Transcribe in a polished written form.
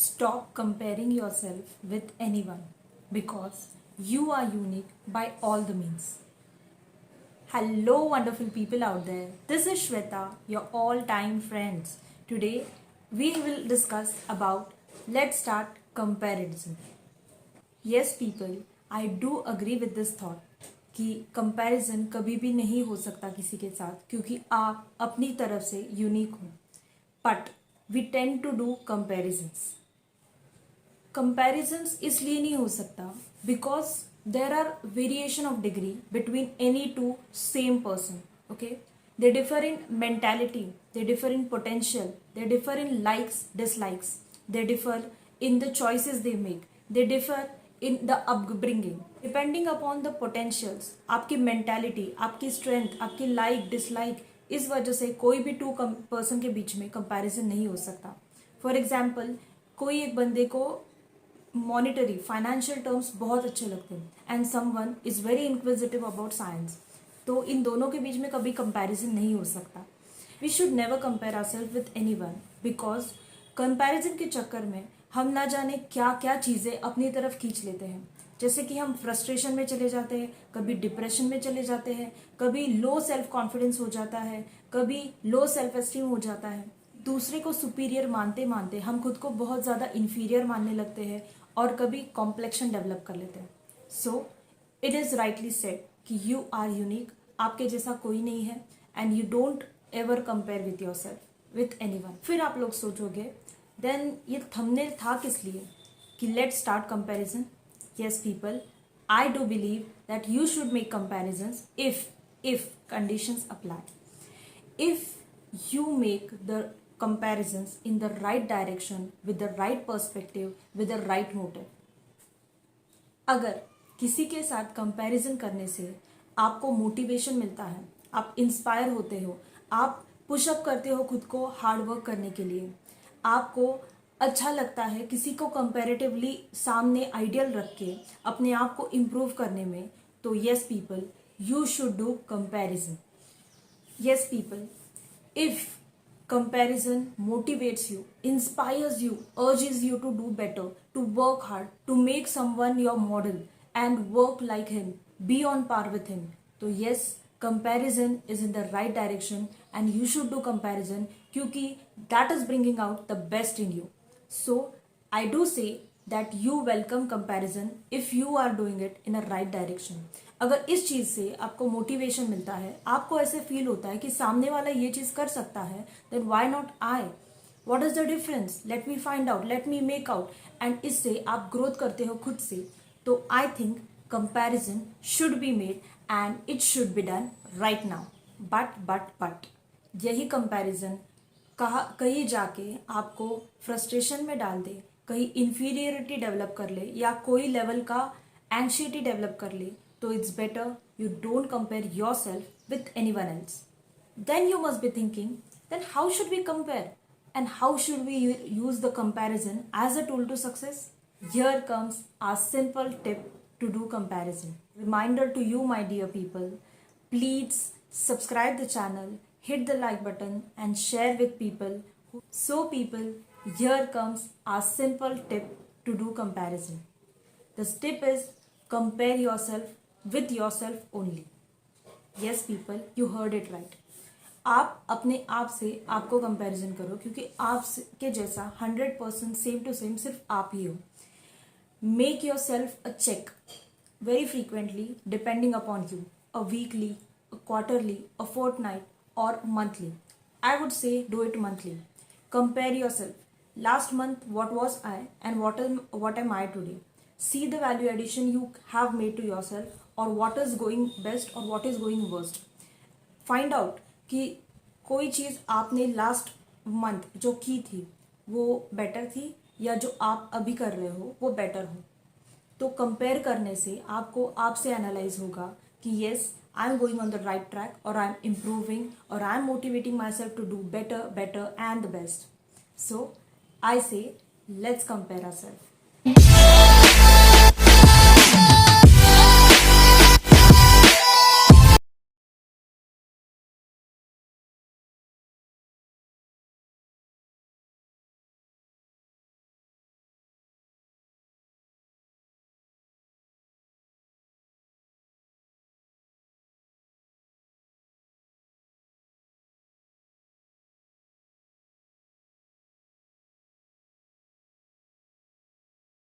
Stop comparing yourself with anyone because you are unique by all the means. Hello, wonderful people out there. This is Shweta, your all-time friends. Today, we will discuss about let's start comparison. Yes, people, I do agree with this thought कि comparison कभी भी नहीं हो सकता किसी के साथ क्योंकि आप अपनी तरफ से यूनिक हो. But we tend to do comparisons इसलिए नहीं हो सकता because there are variation of degree between any two same person. Okay, they differ in mentality, they differ in potential, they differ in likes, dislikes, they differ in the choices they make, they differ in the upbringing. Depending upon the potentials, आपकी mentality, आपकी strength, आपकी like, dislike, इस वजह से कोई भी to person के बीच में कंपैरिजन नहीं हो सकता. फॉर एग्जाम्पल, कोई एक बंदे को मॉनिटरी फाइनेंशियल टर्म्स बहुत अच्छे लगते हैं and someone is very inquisitive about science, तो इन दोनों के बीच में कभी कंपैरिजन नहीं हो सकता. We should never compare ourselves with anyone because comparison के चक्कर में हम ना जाने क्या क्या चीज़ें अपनी तरफ खींच लेते हैं. जैसे कि हम फ्रस्ट्रेशन में चले जाते हैं, कभी डिप्रेशन में चले जाते हैं, कभी लो सेल्फ कॉन्फिडेंस हो जाता है, कभी लो सेल्फ एस्टीम हो जाता है. दूसरे को सुपीरियर मानते मानते हम खुद को बहुत ज़्यादा इन्फीरियर मानने लगते हैं और कभी कॉम्प्लेक्शन डेवलप कर लेते हैं. So it is rightly said कि यू आर यूनिक, आपके जैसा कोई नहीं है and you don't ever compare with your self with anyone. फिर आप लोग सोचोगे देन ये थंबनेल था किस लिए कि let's start comparison. Yes people, I do believe that you should make comparisons if conditions apply. If you make the comparisons in the right direction with the right perspective with the right motive. अगर किसी के साथ comparison करने से आपको motivation मिलता है, आप इंस्पायर होते हो, आप पुशअप करते हो खुद को हार्ड वर्क करने के लिए, आपको अच्छा लगता है किसी को कंपैरेटिवली सामने आइडियल रख के अपने आप को इम्प्रूव करने में, तो yes people, you should do comparison. Yes people, if comparison motivates you, inspires you, urges you to do better, to work hard, to make someone your model and work like him, be on par with him. So yes, comparison is in the right direction and you should do comparison क्योंकि that is bringing out the best in you. So I do say that you welcome comparison if you are doing it in a right direction. अगर इस चीज़ से आपको motivation मिलता है, आपको ऐसे feel होता है कि सामने वाला ये चीज़ कर सकता है, then why not I? What is the difference? Let me find out, let me make out, and इससे आप ग्रोथ करते हो खुद से. तो I think comparison should be made and it should be done right now. But यही comparison कहीं जाके आपको फ्रस्ट्रेशन में डाल दे, कहीं इन्फीरियरिटी डेवलप कर ले या कोई लेवल का एंग्जाइटी डेवलप कर ले, तो it's better you don't compare yourself with anyone else. Then you must be thinking, then how should we compare? And how should we use the comparison as a tool to success? Here comes our simple tip to do comparison. Reminder to you, my dear people, please subscribe the channel, hit the like button and share with people. So people, here comes our simple tip to do comparison. This tip is compare yourself with yourself only. Yes people, you heard it right. आप अपने आप से आपको comparison करो क्योंकि आप के जैसा 100% सेम टू सेम सिर्फ आप ही हो. Make yourself a check very frequently depending upon you, a weekly, a quarterly, a fortnight और monthly. I would say do it monthly. Compare yourself. Last month what was I and what am I today. See the value addition you have made to yourself or what is going best or what is going worst. Find out कि कोई चीज़ आपने last month जो की थी वो better थी या जो आप अभी कर रहे हो वो बेटर हो. तो कंपेयर करने से आपको आपसे एनालाइज होगा कि yes, I am going on the right track और आई एम इम्प्रूविंग और I am motivating myself to do better and the best. So I say, let's compare ourselves.